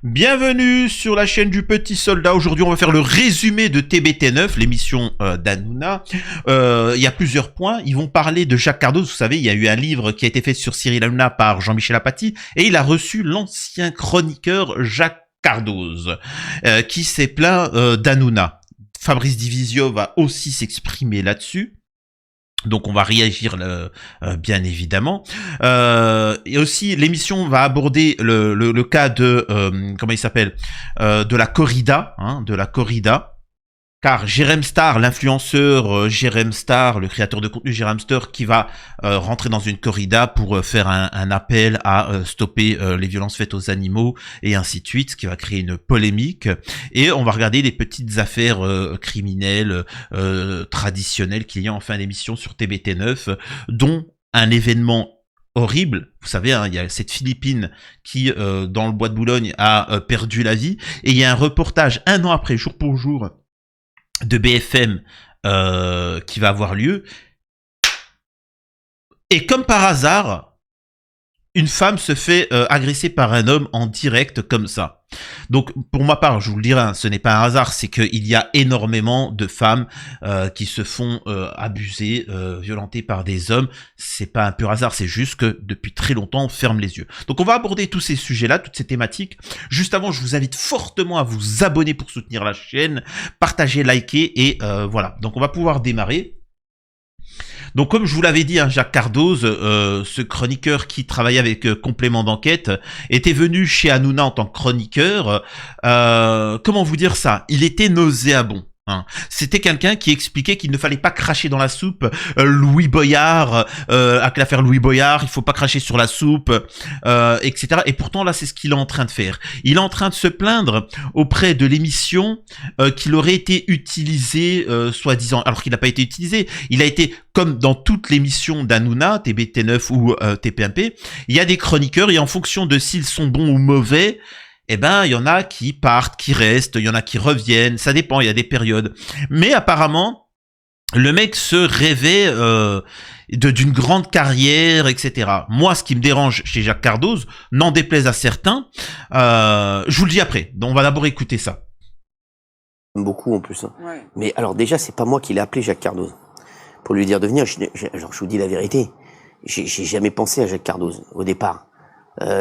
Bienvenue sur la chaîne du Petit Soldat. Aujourd'hui, on va faire le résumé de TBT9, l'émission d'Hanouna. Il y a plusieurs points. Ils vont parler de Jacques Cardoz. Vous savez, il y a eu un livre qui a été fait sur Cyril Hanouna par Jean-Michel Apathy et il a reçu l'ancien chroniqueur Jacques Cardoz qui s'est plaint d'Hanouna. Fabrice Divisio va aussi s'exprimer là-dessus. Donc on va réagir bien évidemment. Et aussi l'émission va aborder le cas de comment il s'appelle de la corrida, de la corrida. Car Jérém Star, l'influenceur Jérém Star, le créateur de contenu Jérém Star, qui va rentrer dans une corrida pour faire un appel à stopper les violences faites aux animaux et ainsi de suite, ce qui va créer une polémique. Et on va regarder les petites affaires criminelles traditionnelles qu'il y a en fin d'émission sur TBT9, dont un événement horrible. Vous savez, il y a cette Philippine qui, dans le bois de Boulogne, a perdu la vie. Et il y a un reportage 1 an après, jour pour jour, de BFM qui va avoir lieu. Et comme par hasard, une femme se fait agresser par un homme en direct comme ça. Donc pour ma part, je vous le dirai, ce n'est pas un hasard, c'est qu'il y a énormément de femmes qui se font abuser, violenter par des hommes. C'est pas un pur hasard, c'est juste que depuis très longtemps on ferme les yeux. Donc on va aborder tous ces sujets-là, toutes ces thématiques. Juste avant, je vous invite fortement à vous abonner pour soutenir la chaîne, partager, liker et voilà. Donc on va pouvoir démarrer. Donc comme je vous l'avais dit, Jacques Cardoz, ce chroniqueur qui travaillait avec Complément d'Enquête, était venu chez Hanouna en tant que chroniqueur. Comment vous dire ça? Il était nauséabond. C'était quelqu'un qui expliquait qu'il ne fallait pas cracher dans la soupe. Louis Boyard, avec l'affaire Louis Boyard, il faut pas cracher sur la soupe, etc. Et pourtant là, c'est ce qu'il est en train de faire. Il est en train de se plaindre auprès de l'émission qu'il aurait été utilisé, soi-disant, alors qu'il n'a pas été utilisé. Il a été, comme dans toutes les émissions d'Hanouna, TBT9 ou TPMP, il y a des chroniqueurs et en fonction de s'ils sont bons ou mauvais, eh ben, il y en a qui partent, qui restent, il y en a qui reviennent, ça dépend, il y a des périodes. Mais apparemment, le mec se rêvait d'une grande carrière, etc. Moi, ce qui me dérange chez Jacques Cardoz, n'en déplaise à certains, je vous le dis après. Donc, on va d'abord écouter ça. Beaucoup en plus. Ouais. Mais alors déjà, c'est pas moi qui l'ai appelé Jacques Cardoz pour lui dire de venir. Alors je vous dis la vérité, j'ai jamais pensé à Jacques Cardoz au départ.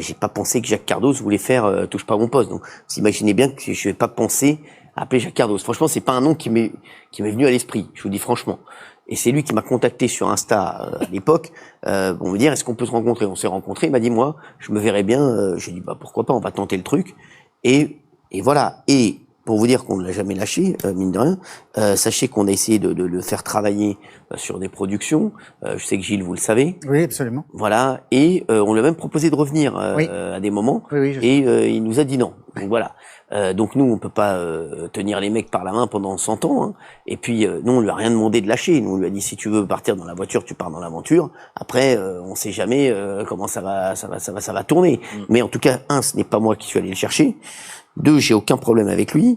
J'ai pas pensé que Jacques Cardoz voulait faire touche pas à mon poste. Donc, vous imaginez bien que je vais pas penser à appeler Jacques Cardoz. Franchement, c'est pas un nom qui m'est venu à l'esprit. Je vous dis franchement. Et c'est lui qui m'a contacté sur Insta à l'époque. Pour me dire est-ce qu'on peut se rencontrer. On s'est rencontrés. Il m'a dit moi, je me verrais bien. J'ai dit bah pourquoi pas. On va tenter le truc. Et voilà. Et pour vous dire qu'on ne l'a jamais lâché, mine de rien, sachez qu'on a essayé de le faire travailler sur des productions. Je sais que Gilles, vous le savez. Oui, absolument. Voilà, et on lui a même proposé de revenir Oui. à des moments, Oui, je sais. et il nous a dit non. Donc voilà. Donc nous, on peut pas tenir les mecs par la main pendant 100 ans. Hein. Et puis nous, on lui a rien demandé de lâcher. Nous, on lui a dit si tu veux partir dans l'aventure, tu pars dans l'aventure. Après, on sait jamais comment ça va tourner. Mais en tout cas, ce n'est pas moi qui suis allé le chercher. 2, j'ai aucun problème avec lui.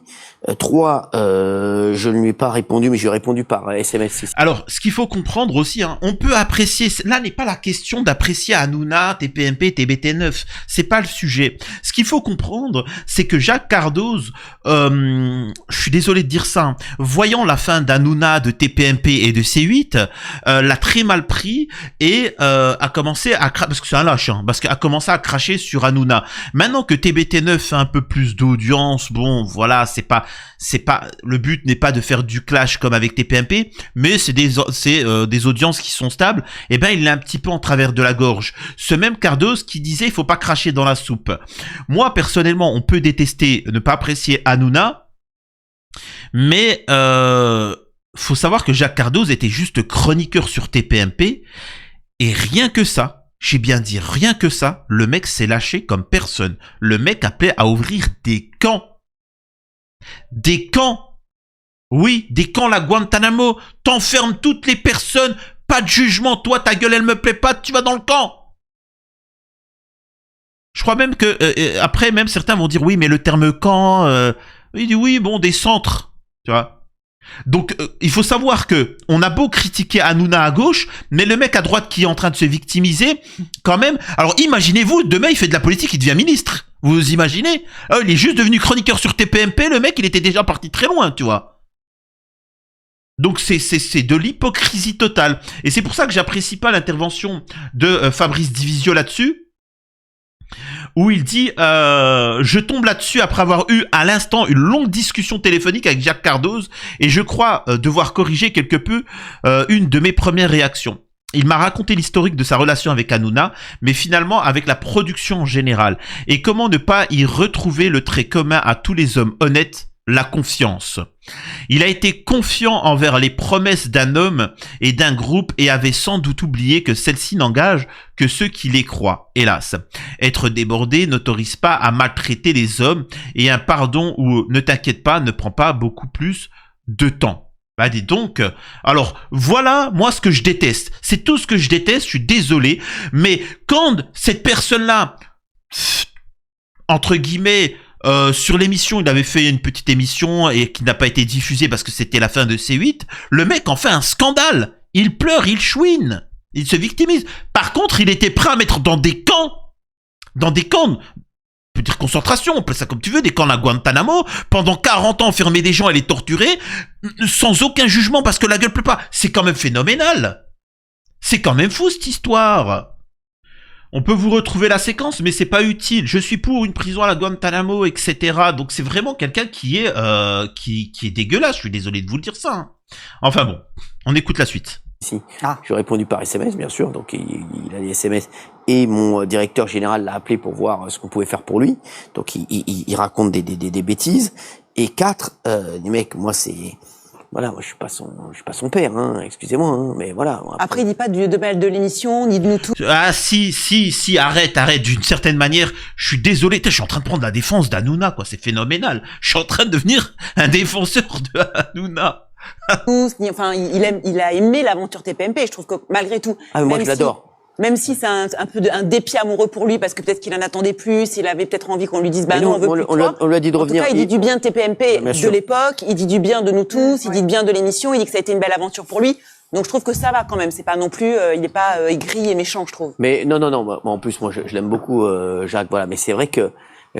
3, je ne lui ai pas répondu, mais j'ai répondu par SMS. Alors, ce qu'il faut comprendre aussi, on peut apprécier, là n'est pas la question d'apprécier Hanouna, TPMP, TBT9, c'est pas le sujet. Ce qu'il faut comprendre, c'est que Jacques Cardoz, je suis désolé de dire ça, voyant la fin d'Hanouna, de TPMP et de C8, l'a très mal pris et a commencé à parce que c'est un lâche, parce qu'a commencé à cracher sur Hanouna. Maintenant que TBT9 fait un peu plus d'audience, bon, voilà, c'est pas, le but n'est pas de faire du clash comme avec TPMP, mais c'est des audiences qui sont stables. Et ben, il est un petit peu en travers de la gorge. Ce même Cardoz qui disait, il faut pas cracher dans la soupe. Moi, personnellement, on peut détester, ne pas apprécier Hanouna, mais faut savoir que Jacques Cardoz était juste chroniqueur sur TPMP, et rien que ça, j'ai bien dit rien que ça, le mec s'est lâché comme personne. Le mec appelait à ouvrir des camps. Des camps. Oui, des camps, la Guantanamo. T'enfermes toutes les personnes, pas de jugement. Toi, ta gueule, elle me plaît pas, tu vas dans le camp. Je crois même que, après, même certains vont dire, oui, mais le terme camp, il dit, oui, bon, des centres, tu vois. Donc, il faut savoir que on a beau critiquer Hanouna à gauche, mais le mec à droite qui est en train de se victimiser, quand même. Alors, imaginez-vous, demain, il fait de la politique, il devient ministre. Vous imaginez? Il est juste devenu chroniqueur sur TPMP, le mec, il était déjà parti très loin, tu vois. Donc c'est de l'hypocrisie totale. Et c'est pour ça que j'apprécie pas l'intervention de Fabrice Divisio là-dessus, où il dit je tombe là-dessus après avoir eu à l'instant une longue discussion téléphonique avec Jacques Cardoz, et je crois devoir corriger quelque peu une de mes premières réactions. Il m'a raconté l'historique de sa relation avec Hanouna, mais finalement avec la production en général. Et comment ne pas y retrouver le trait commun à tous les hommes honnêtes, la confiance. Il a été confiant envers les promesses d'un homme et d'un groupe et avait sans doute oublié que celles-ci n'engagent que ceux qui les croient, hélas. Être débordé n'autorise pas à maltraiter les hommes, et un pardon ou ne t'inquiète pas ne prend pas beaucoup plus de temps. Bah dis donc, alors voilà moi ce que je déteste, c'est tout ce que je déteste, je suis désolé, mais quand cette personne-là, entre guillemets, sur l'émission, il avait fait une petite émission et qui n'a pas été diffusée parce que c'était la fin de C8, le mec en fait un scandale, il pleure, il chouine, il se victimise. Par contre, il était prêt à mettre dans des camps, on peut dire concentration, appelle ça comme tu veux, des camps à Guantanamo, pendant 40 ans enfermer des gens et les torturer, sans aucun jugement parce que la gueule pleut pas. C'est quand même phénoménal. C'est quand même fou cette histoire. On peut vous retrouver la séquence, mais c'est pas utile. Je suis pour une prison à la Guantanamo, etc. Donc c'est vraiment quelqu'un qui est dégueulasse. Je suis désolé de vous le dire ça. Hein. Enfin bon, on écoute la suite. Si. J'ai répondu par SMS, bien sûr. Donc il a les SMS et mon directeur général l'a appelé pour voir ce qu'on pouvait faire pour lui. Donc il raconte des bêtises. Et 4, les mecs, moi c'est voilà, moi je suis pas son père, hein, excusez-moi, hein, mais voilà. Après il dit pas de mal de l'émission ni de nous tous. Ah si, arrête, d'une certaine manière, je suis désolé, je suis en train de prendre la défense d'Hanouna, quoi, c'est phénoménal. Je suis en train de devenir un défenseur de Hanouna. Enfin, il a aimé l'aventure TPMP. Je trouve que malgré tout, moi je l'adore. Même si c'est un peu un dépit amoureux pour lui, parce que peut-être qu'il en attendait plus, il avait peut-être envie qu'on lui dise, bah non, on veut plus toi. On lui a dit de revenir. En tout cas, il dit du bien de TPMP de l'époque, il dit du bien de nous tous, il dit du bien de l'émission, il dit que ça a été une belle aventure pour lui. Donc je trouve que ça va quand même, c'est pas non plus, il est pas aigri et méchant, je trouve. Mais non, en plus, moi je l'aime beaucoup, Jacques, voilà. Mais c'est vrai que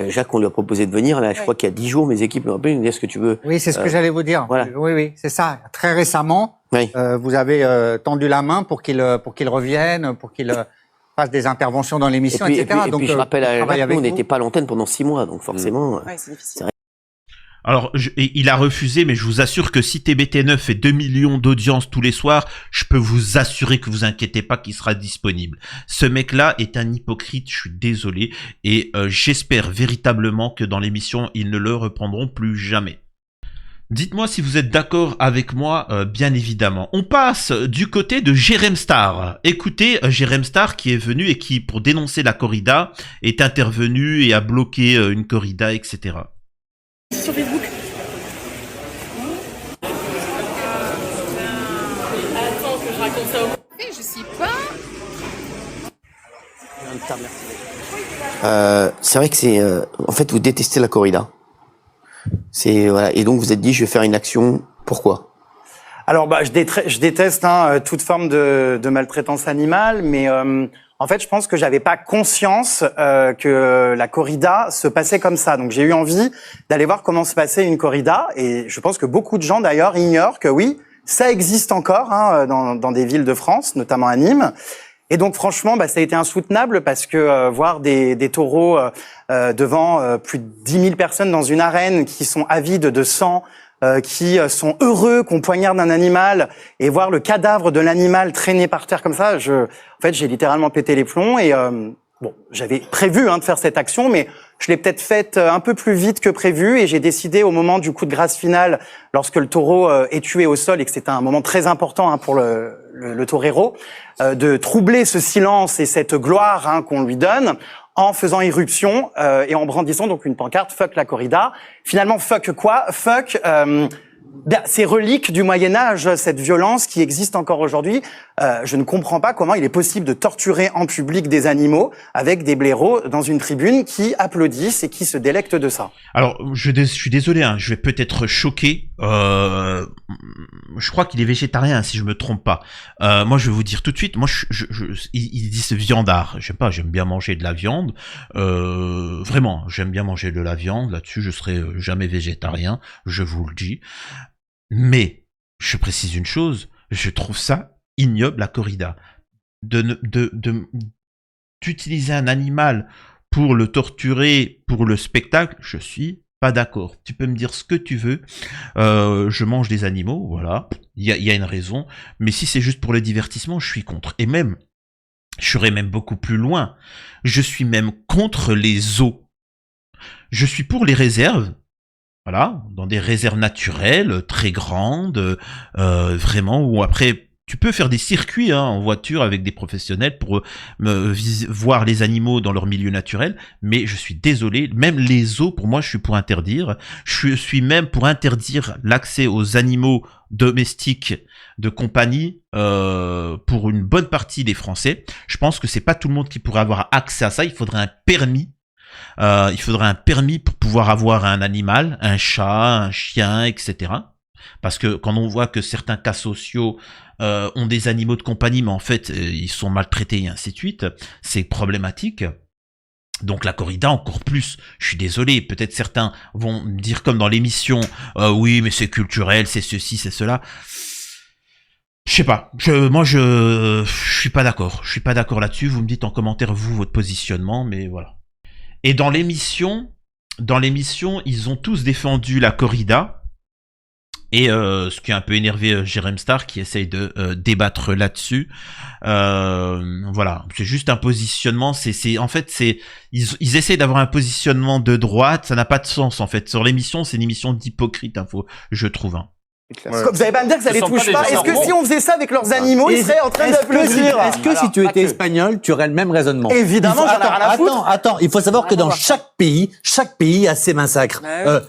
Jacques, on lui a proposé de venir, là, je crois qu'il y a 10 jours, mes équipes m'ont appelé, ils me disent ce que tu veux. Oui, c'est ce que j'allais vous dire. Voilà. Oui, c'est ça. Très récemment, oui. Vous avez tendu la main pour qu'il revienne, pour qu'il fasse des interventions dans l'émission, etc. Et puis je rappelle à Jacques, nous, on n'était pas à l'antenne pendant 6 mois, donc forcément. Ouais, c'est difficile. Alors, il a refusé, mais je vous assure que si TBT9 fait 2 millions d'audience tous les soirs, je peux vous assurer que vous inquiétez pas qu'il sera disponible. Ce mec-là est un hypocrite, je suis désolé, et j'espère véritablement que dans l'émission, ils ne le reprendront plus jamais. Dites-moi si vous êtes d'accord avec moi, bien évidemment. On passe du côté de Jérém Star. Écoutez, Jérém Star qui est venu et qui, pour dénoncer la corrida, est intervenu et a bloqué une corrida, etc. Sur Facebook. Attends que je raconte ça au monde. Je sais pas. C'est vrai que c'est en fait vous détestez la corrida. C'est voilà, et donc vous êtes dit je vais faire une action. Pourquoi? Alors je déteste toute forme de maltraitance animale, mais en fait je pense que j'avais pas conscience que la corrida se passait comme ça. Donc j'ai eu envie d'aller voir comment se passait une corrida, et je pense que beaucoup de gens d'ailleurs ignorent que oui, ça existe encore dans des villes de France, notamment à Nîmes. Et donc franchement, ça a été insoutenable parce que voir des taureaux devant plus de 10 000 personnes dans une arène qui sont avides de sang, qui sont heureux qu'on poignarde un animal, et voir le cadavre de l'animal traîner par terre comme ça, en fait, j'ai littéralement pété les plombs. Et j'avais prévu de faire cette action, mais je l'ai peut-être faite un peu plus vite que prévu, et j'ai décidé au moment du coup de grâce finale, lorsque le taureau est tué au sol, et que c'était un moment très important pour le torero, de troubler ce silence et cette gloire qu'on lui donne, en faisant irruption et en brandissant donc une pancarte « Fuck la corrida ». Finalement, fuck quoi? Fuck Ces reliques du Moyen-Âge, cette violence qui existe encore aujourd'hui, je ne comprends pas comment il est possible de torturer en public des animaux avec des blaireaux dans une tribune qui applaudissent et qui se délectent de ça. Alors, je suis désolé, hein, je vais peut-être choquer. Je crois qu'il est végétarien, si je me trompe pas. Moi, je vais vous dire tout de suite. Moi, ils disent viandard. J'aime pas. J'aime bien manger de la viande. Vraiment, j'aime bien manger de la viande. Là-dessus, je serai jamais végétarien. Je vous le dis. Mais je précise une chose. Je trouve ça ignoble, la corrida, d'utiliser un animal pour le torturer pour le spectacle. Je suis pas d'accord. Tu peux me dire ce que tu veux. Je mange des animaux, voilà. Il y a une raison. Mais si c'est juste pour le divertissement, je suis contre. Et même, je serais même beaucoup plus loin. Je suis même contre les zoos. Je suis pour les réserves. Voilà, dans des réserves naturelles très grandes, vraiment, où après tu peux faire des circuits en voiture avec des professionnels pour voir les animaux dans leur milieu naturel, mais je suis désolé, même les zoos, pour moi, je suis pour interdire. Je suis même pour interdire l'accès aux animaux domestiques de compagnie pour une bonne partie des Français. Je pense que c'est pas tout le monde qui pourrait avoir accès à ça. Il faudrait un permis. Il faudrait un permis pour pouvoir avoir un animal, un chat, un chien, etc. Parce que quand on voit que certains cas sociaux ont des animaux de compagnie, mais en fait ils sont maltraités et ainsi de suite, c'est problématique. Donc la corrida encore plus. Je suis désolé, peut-être certains vont me dire comme dans l'émission, oui mais c'est culturel, c'est ceci, c'est cela. Je sais pas. Moi je suis pas d'accord. Je suis pas d'accord là-dessus. Vous me dites en commentaire vous votre positionnement, mais voilà. Et dans l'émission, ils ont tous défendu la corrida. Et ce qui a un peu énervé Jérém Star, qui essaye de débattre là-dessus. Voilà, c'est juste un positionnement. Ils essayent d'avoir un positionnement de droite. Ça n'a pas de sens en fait. Sur l'émission, c'est une émission d'hypocrite, je trouve. Hein. Ouais. Vous allez pas me dire que ça les touche pas. Est-ce que si on faisait ça avec leurs animaux, ils seraient en train d'applaudir? Est-ce que si tu étais espagnol, tu aurais le même raisonnement? Évidemment, j'en ai rien à foutre. Attends, il faut savoir que dans chaque pays a ses massacres.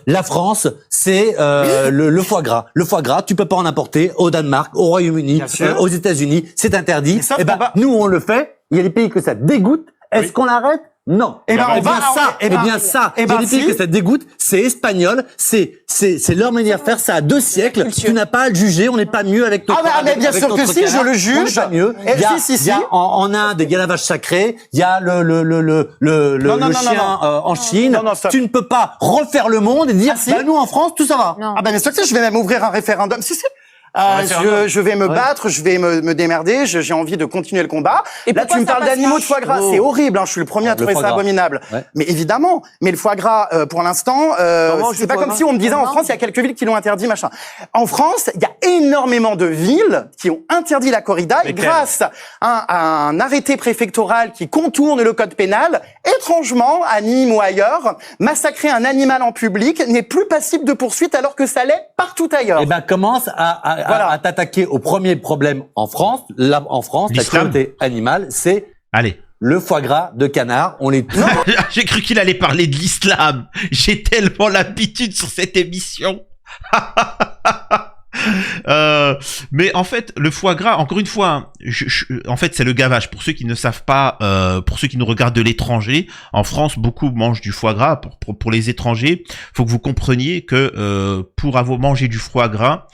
La France, c'est le foie gras. Le foie gras, tu peux pas en importer au Danemark, au Royaume-Uni, aux États-Unis, c'est interdit. Et ben nous on le fait. Il y a des pays que ça dégoûte. Est-ce qu'on arrête? Non. Il y a des pays que ça dégoûte, c'est espagnol, c'est leur manière de faire, ça a 2 siècles, tu n'as pas à le juger, on n'est pas mieux avec notre mais bien sûr que si, je le juge. On n'est pas mieux. Il y a en Inde, il y a la vache sacrée, il y a le chien en Chine. Tu ne peux pas refaire le monde et dire, nous en France, tout ça va. Ah ben, bien sûr que si, je vais même ouvrir un référendum. Si. Je vais me battre, je vais me démerder, j'ai envie de continuer le combat. Et là, tu me parles d'animaux de foie gras, c'est horrible, je suis le premier à trouver ça abominable. Mais évidemment, mais le foie gras, pour l'instant, c'est pas comme si on me disait en France, il y a quelques villes qui l'ont interdit, machin. En France, il y a énormément de villes qui ont interdit la corrida et grâce à un arrêté préfectoral qui contourne le code pénal, étrangement, à Nîmes ou ailleurs, massacrer un animal en public n'est plus passible de poursuite alors que ça l'est partout ailleurs. Eh ben, commence à t'attaquer au premier problème en France. Là, en France, la cruauté animale, c'est le foie gras de canard. On les J'ai cru qu'il allait parler de l'islam. J'ai tellement l'habitude sur cette émission. Mais en fait, le foie gras, encore une fois, en fait, c'est le gavage. Pour ceux qui ne savent pas, pour ceux qui nous regardent de l'étranger, en France, beaucoup mangent du foie gras. Pour les étrangers, faut que vous compreniez que pour avoir mangé du foie gras,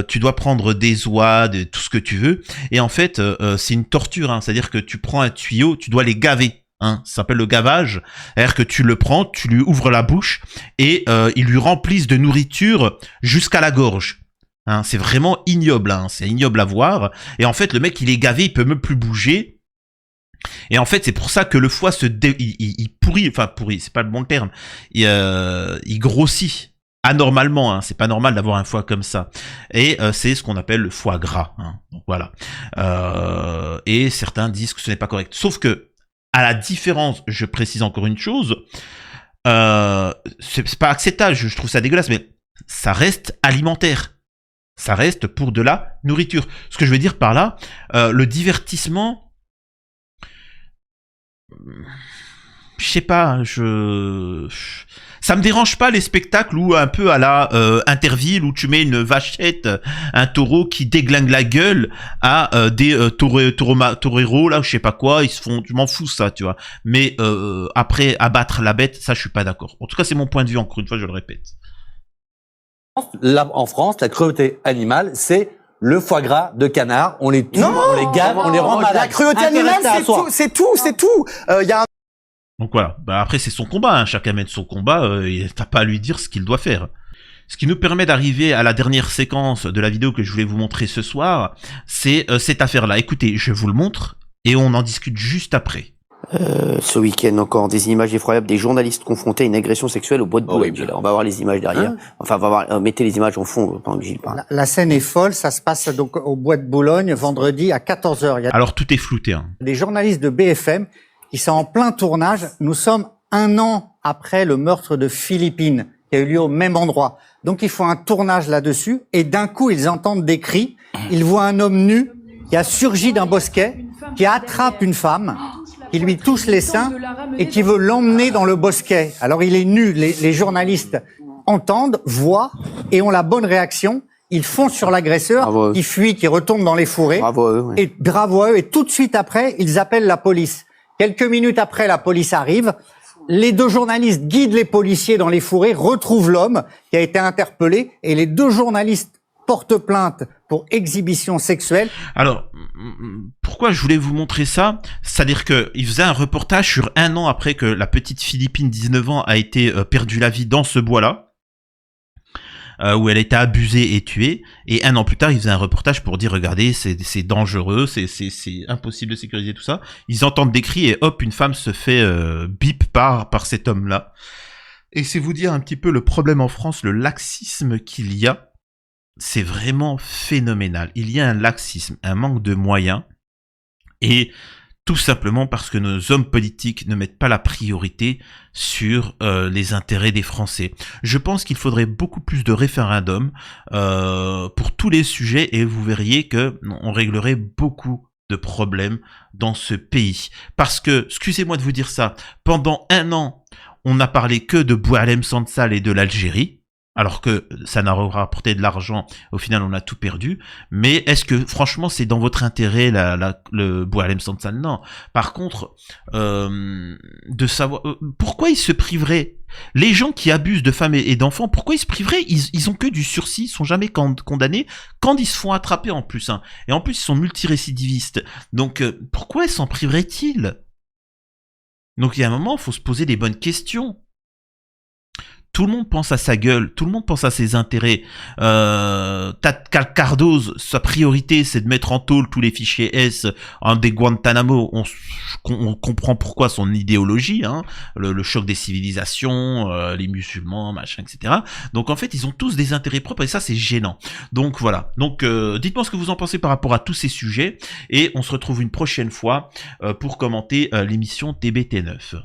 tu dois prendre des oies, tout ce que tu veux. Et en fait, c'est une torture. Hein. C'est-à-dire que tu prends un tuyau, tu dois les gaver. Hein, ça s'appelle le gavage. C'est-à-dire que tu le prends, tu lui ouvres la bouche et ils lui remplissent de nourriture jusqu'à la gorge. Hein, c'est vraiment ignoble, hein, c'est ignoble à voir. Et en fait, le mec, il est gavé, il peut même plus bouger. Et en fait, c'est pour ça que le foie il pourrit, enfin pourrit, c'est pas le bon terme. Il grossit anormalement. Hein, c'est pas normal d'avoir un foie comme ça. Et c'est ce qu'on appelle le foie gras. Hein, donc voilà. Et certains disent que ce n'est pas correct. Sauf que, à la différence, je précise encore une chose. C'est pas acceptable. Je trouve ça dégueulasse, mais ça reste alimentaire. Ça reste pour de la nourriture. Ce que je veux dire par là, le divertissement, je je sais pas, ça me dérange pas les spectacles où un peu à la Interville où tu mets une vachette, un taureau qui déglingue la gueule à des toreros là, je sais pas quoi, ils se font, je m'en fous ça, tu vois. Mais après abattre la bête, ça je suis pas d'accord. En tout cas, c'est mon point de vue, encore une fois, je le répète. Là, en France, la cruauté animale, c'est le foie gras de canard. On les tue, on les gave, on les rend malades. La cruauté animale, c'est tout. Il y a un Donc voilà, bah après c'est son combat, hein. Chacun mène son combat, t'as pas à lui dire ce qu'il doit faire. Ce qui nous permet d'arriver à la dernière séquence de la vidéo que je voulais vous montrer ce soir, c'est cette affaire-là. Écoutez, je vous le montre et on en discute juste après. Ce week-end encore, des images effroyables des journalistes confrontés à une agression sexuelle au bois de Boulogne. On va voir les images derrière. Enfin, on va voir, mettez les images en fond pendant que Gilles parle. La scène est folle, ça se passe donc au bois de Boulogne, vendredi à 14h. Il y a Alors tout est flouté, hein. des journalistes de BFM qui sont en plein tournage. Nous sommes 1 an après le meurtre de Philippine, qui a eu lieu au même endroit. Donc ils font un tournage là-dessus, et d'un coup ils entendent des cris. Ils voient un homme nu qui a surgi d'un bosquet, qui attrape une femme, qui lui touche les seins et qui veut l'emmener dans le bosquet. Alors il est nu, les journalistes entendent, voient et ont la bonne réaction. Ils foncent sur l'agresseur, qui fuit, qui retourne dans les fourrés. Bravo à eux. Ouais. Et bravo à eux. Et tout de suite après, ils appellent la police. Quelques minutes après, la police arrive. Les 2 journalistes guident les policiers dans les fourrés, retrouvent l'homme qui a été interpellé, et les 2 journalistes portent plainte pour exhibition sexuelle. Alors, pourquoi je voulais vous montrer ça? C'est-à-dire que il faisait un reportage sur 1 an après que la petite Philippine, 19 ans, a été perdu la vie dans ce bois-là. Où elle a été abusée et tuée, et 1 an plus tard, ils faisaient un reportage pour dire, regardez, c'est dangereux, c'est impossible de sécuriser tout ça. Ils entendent des cris, et hop, une femme se fait bip par cet homme-là. Et c'est vous dire un petit peu le problème en France, le laxisme qu'il y a. C'est vraiment phénoménal. Il y a un laxisme, un manque de moyens, et tout simplement parce que nos hommes politiques ne mettent pas la priorité sur les intérêts des Français. Je pense qu'il faudrait beaucoup plus de référendums pour tous les sujets, et vous verriez que on réglerait beaucoup de problèmes dans ce pays. Parce que, excusez-moi de vous dire ça, pendant 1 an, on n'a parlé que de Boualem Sansal et de l'Algérie. Alors que ça n'a rapporté de l'argent, au final on a tout perdu. Mais est-ce que franchement c'est dans votre intérêt le Boualem Sansal? Non. Par contre, de savoir pourquoi ils se priveraient, les gens qui abusent de femmes et d'enfants, pourquoi ils se priveraient? Ils ont que du sursis, ils sont jamais condamnés quand ils se font attraper en plus. Hein. Et en plus ils sont multirécidivistes. Donc pourquoi s'en priveraient-ils? Donc il y a un moment, il faut se poser des bonnes questions. Tout le monde pense à sa gueule, tout le monde pense à ses intérêts. Cardoz, sa priorité, c'est de mettre en tôle tous les fichiers S des Guantanamo. On comprend pourquoi son idéologie, hein, le choc des civilisations, les musulmans, machin, etc. Donc en fait, ils ont tous des intérêts propres, et ça, c'est gênant. Donc voilà. Donc dites-moi ce que vous en pensez par rapport à tous ces sujets, et on se retrouve une prochaine fois pour commenter l'émission TBT9.